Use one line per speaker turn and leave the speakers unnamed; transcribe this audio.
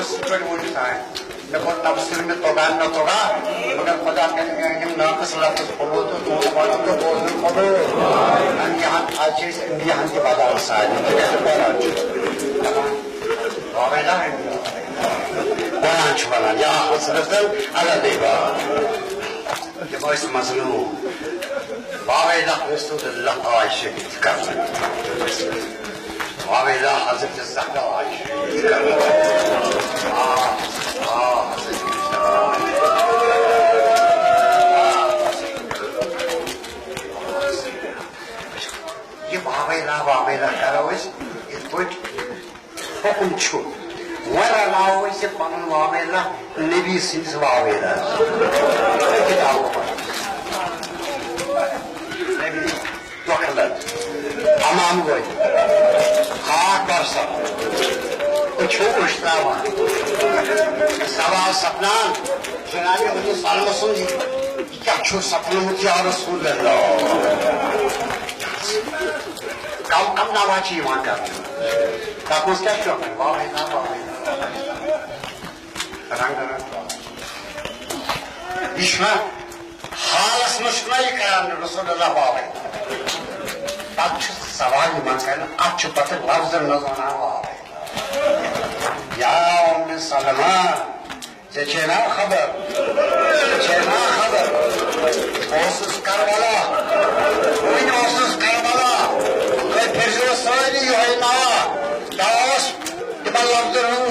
super mucho sabe. Después estamos sirviendo tocando tocar, porque खुदा के हम ना कसला तो बोलो तो बोलो तो बोलो यहाँ आज यहाँ के बाजार साइड में तो बोला वावेला है वाला चुवाला या असरतल ala deba ये बाइस मसलू वावेला रसूल अल्लाह आयशा की करना वावेला हज़रत ज़हरा आयशा की करना ये वावेला करो इस पॉइंट हुक्म छू वरा लाओ इसे पवन वावेला नबी सिंस वावेला किताबों पर नबी तोखलत अमाम गोई खाक पर सब कुछ उश्तावा सवाल सपना जनाबे मुझे सालम सुनी क्या छू सपनों में क्या रसूल अल्लाह कम नावाची वहाँ का ताकुस क्या शौक है वावेला Ishma halas mushmai karam Rasulullah bawe. Achhu sawal mankan achhu patar lafzan nazana bawe. Ya Salama, chena khabar. Osus Karbala. Koin osus Karbala. Koi firzo saidi hai na. Daos ibal lafzan